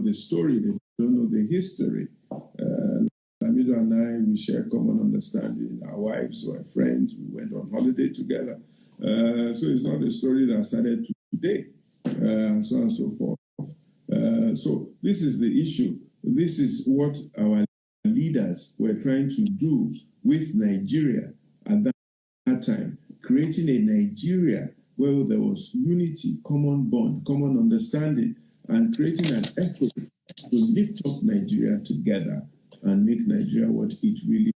the story, they don't know the history. Lamido and I, we share common understanding. Our wives were friends. We went on holiday together. So it's not a story that started today, and so on and so forth. So this is the issue. This is what our leaders were trying to do with Nigeria at that time, creating a Nigeria where there was unity, common bond, common understanding, and creating an effort to lift up Nigeria together and make Nigeria what it really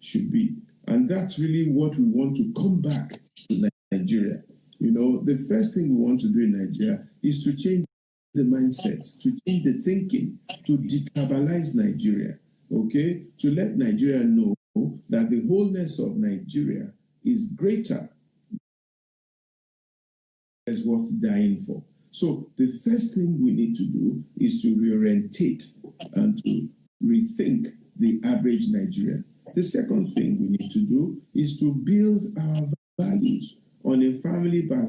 should be. And that's really what we want to come back to Nigeria. You know, the first thing we want to do in Nigeria is to change the mindset, to change the thinking, to detribalize Nigeria, okay? To let Nigeria know that the wholeness of Nigeria is greater, is worth dying for. So the first thing we need to do is to reorientate and to rethink the average Nigerian. The second thing we need to do is to build our values on a family by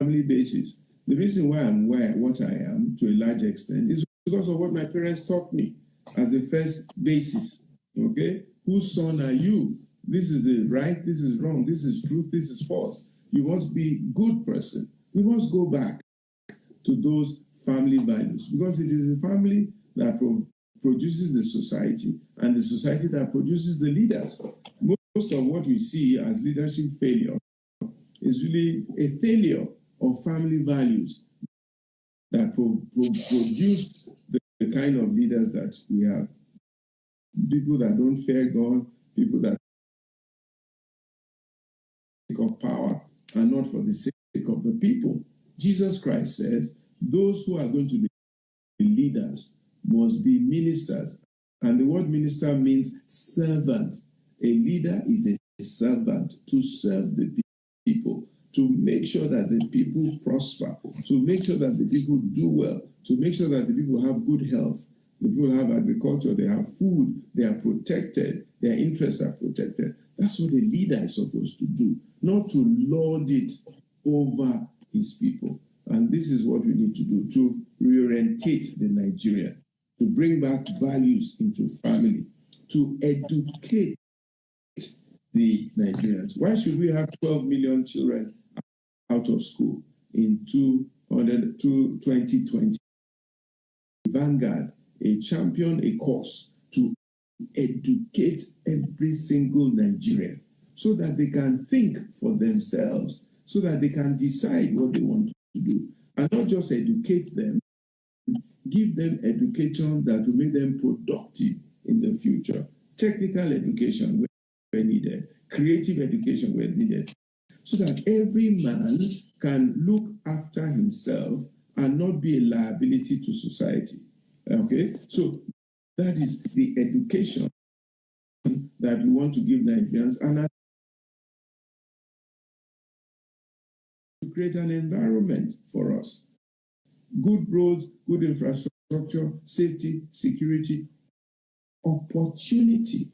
family basis. The reason why I'm what I am to a large extent is because of what my parents taught me as the first basis. Okay? Whose son are you? This is the right, this is wrong, this is truth, this is false. You must be a good person. We must go back to those family values because it is the family that produces the society and the society that produces the leaders. Most of what we see as leadership failure is really a failure of family values that produce the kind of leaders that we have. People that don't fear God, people that take of power and not for the sake of the people. Jesus Christ says those who are going to be leaders must be ministers. And the word minister means servant. A leader is a servant to serve the people, to make sure that the people prosper, to make sure that the people do well, to make sure that the people have good health, the people have agriculture, they have food, they are protected, their interests are protected. That's what a leader is supposed to do, not to lord it over his people. And this is what we need to do, to reorientate the Nigerian, to bring back values into family, to educate the Nigerians. Why should we have 12 million children out of school in 2020? Vanguard, a champion, a course to educate every single Nigerian so that they can think for themselves, so that they can decide what they want to do. And not just educate them, give them education that will make them productive in the future. Technical education where needed, creative education where needed, so that every man can look after himself and not be a liability to society. Okay, so that is the education that we want to give Nigerians, and to create an environment for us. Good roads, good infrastructure, safety, security, opportunity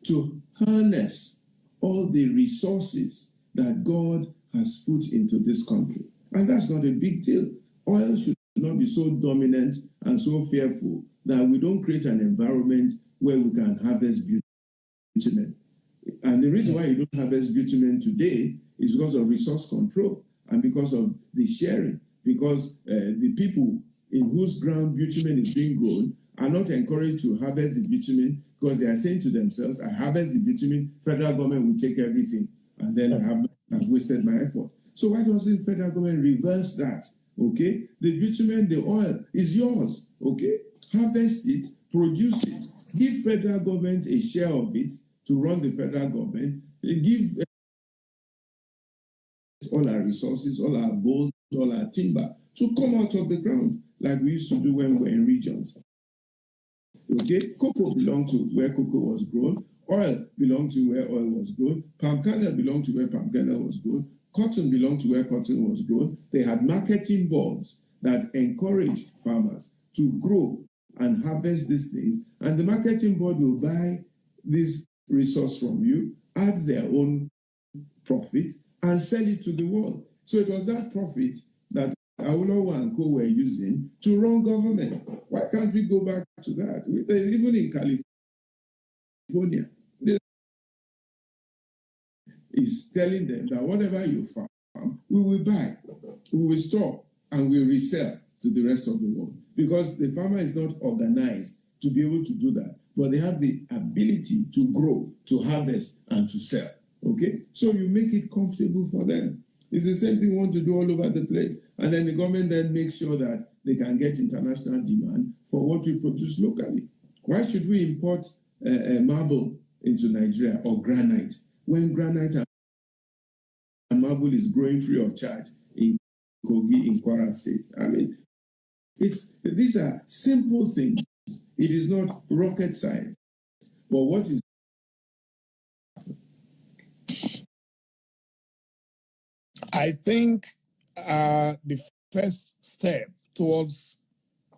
to harness all the resources that God has put into this country. And that's not a big deal. Oil should not be so dominant and so fearful that we don't create an environment where we can harvest bitumen. And the reason why you don't harvest bitumen today is because of resource control and because of the sharing, because the people in whose ground bitumen is being grown are not encouraged to harvest the bitumen because they are saying to themselves, I harvest the bitumen, federal government will take everything, and then I've wasted my effort. So why doesn't federal government reverse that? Okay, the bitumen, the oil is yours. Okay, harvest it, produce it, give federal government a share of it to run the federal government, give all our resources, all our gold, all our timber to come out of the ground like we used to do when we were in regions. Okay, cocoa belonged to where cocoa was grown, oil belonged to where oil was grown, palm kernel belonged to where palm kernel was grown, cotton belonged to where cotton was grown. They had marketing boards that encouraged farmers to grow and harvest these things, and the marketing board will buy this resource from you, add their own profit, and sell it to the world. So it was that profit that Awolowo and Co were using to run government. why can't we go back to that? Even in California, is telling them that whatever you farm, we will buy, we will store, and we will resell to the rest of the world. Because the farmer is not organized to be able to do that, but they have the ability to grow, to harvest, and to sell. Okay? So you make it comfortable for them. It's the same thing we want to do all over the place. And then the government then makes sure that they can get international demand for what we produce locally. Why should we import marble into Nigeria or granite when granite and marble is growing free of charge in Kogi, in Kwara State? I mean, these are simple things. It is not rocket science. But what is I think the first step towards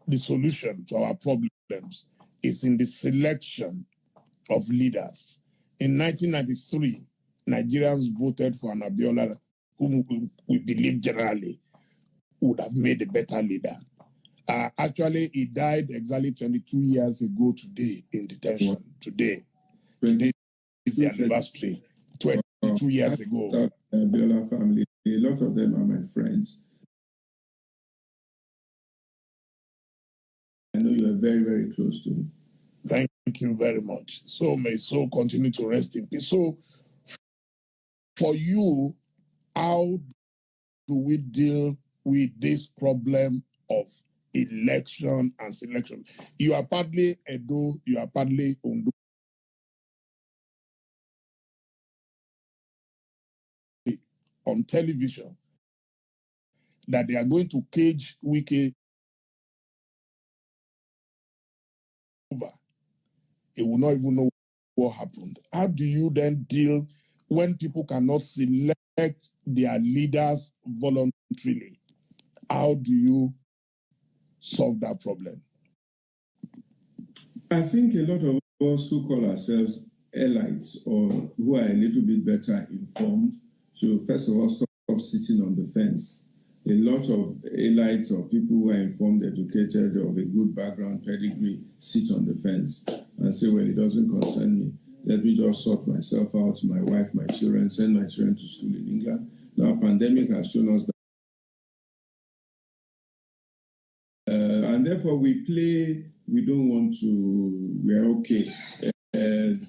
the solution to our problems is in the selection of leaders. In 1993, Nigerians voted for an Abiola, whom we believe generally would have made a better leader. Actually, he died exactly 22 years ago today in detention. Today is the anniversary. 22 years ago. Abiola family, a lot of them are my friends. I know you are very, very close to him. Thank you very much. So may so continue to rest in peace. So for you, how do we deal with this problem of election and selection? You are partly Edo, you are partly Ondo. On television, that they are going to cage Wike over. He will not even know what happened. How do you then deal when people cannot select their leaders voluntarily? How do you solve that problem? I think a lot of us who call ourselves elites or who are a little bit better informed should first of all stop sitting on the fence. A lot of elites or people who are informed, educated, of a good background, pedigree, sit on the fence and say, well, it doesn't concern me. Let me just sort myself out, my wife, my children, send my children to school in England. Now, pandemic has shown us that. And therefore, we play, we don't want to, we're okay.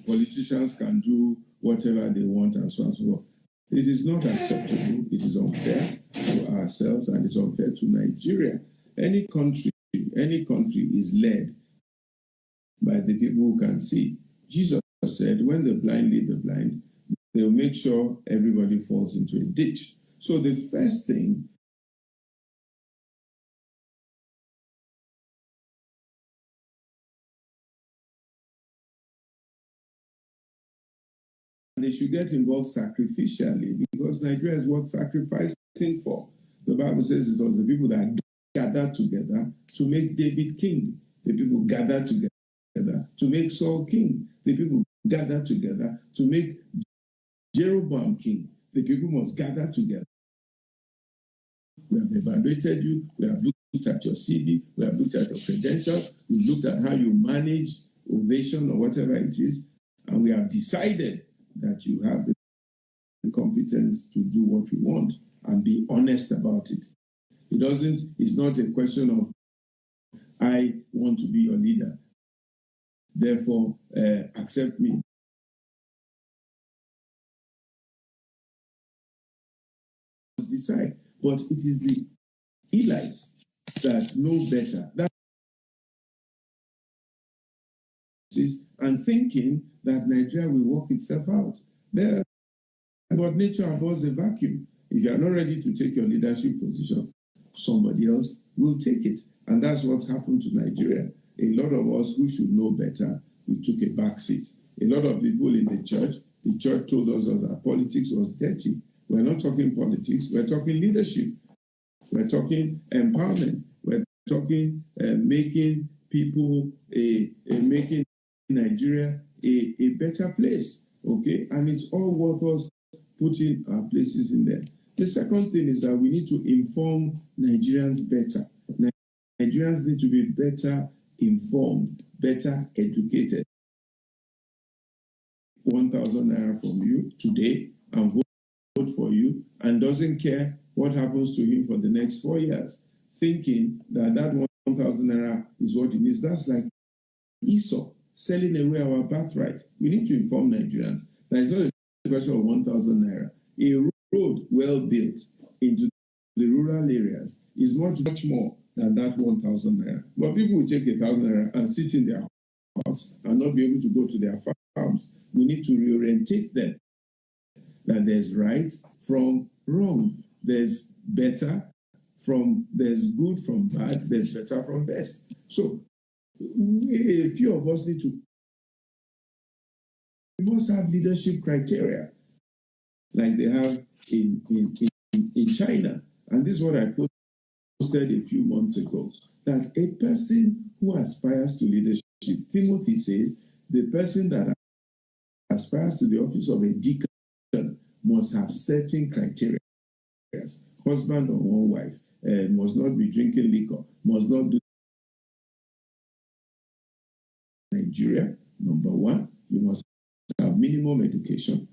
Politicians can do whatever they want and so on and so forth. It is not acceptable. It is unfair to ourselves and it's unfair to Nigeria. Any country is led by the people who can see. Jesus said, when the blind lead the blind, they'll make sure everybody falls into a ditch. So the first thing they should get involved sacrificially because Nigeria is worth sacrificing for. The Bible says it was the people that gathered together to make David king. The people gathered together to make Saul king. The people gathered together to make Jeroboam king. The people must gather together. We have evaluated you. We have looked at your CV. We have looked at your credentials. We've looked at how you manage Ovation or whatever it is. And we have decided that you have the competence to do what we want and be honest about it. It's not a question of, I want to be your leader, therefore accept me. Decide. But it is the elites that know better. And thinking that Nigeria will work itself out. But nature abhors a vacuum. If you are not ready to take your leadership position, somebody else will take it. And that's what's happened to Nigeria. A lot of us who should know better, we took a back seat. A lot of people in the church told us that politics was dirty. We're not talking politics, we're talking leadership. We're talking empowerment. We're talking making people, making Nigeria a better place, okay? And it's all worth us putting our places in there. The second thing is that we need to inform Nigerians better. Nigerians Nigerians need to be better informed, better educated. 1,000 naira from you today and vote for you and doesn't care what happens to him for the next 4 years, thinking that 1,000 naira is what it is. That's like Esau selling away our birthright. We need to inform Nigerians that it's not a question of 1,000 naira. A road well built into the rural areas is much more than that 1,000 naira. But people will take 1,000 naira and sit in their house and not be able to go to their farms. We need to reorientate them that there's right from wrong. There's better from, there's good from bad, there's better from best. So a few of us we must have leadership criteria like they have in China. And this is what I posted a few months ago, that a person who aspires to leadership, Timothy says, the person that aspires to the office of a deacon must have certain criteria. Husband or one wife, must not be drinking liquor, must not do Nigeria. Number one, you must have minimum education.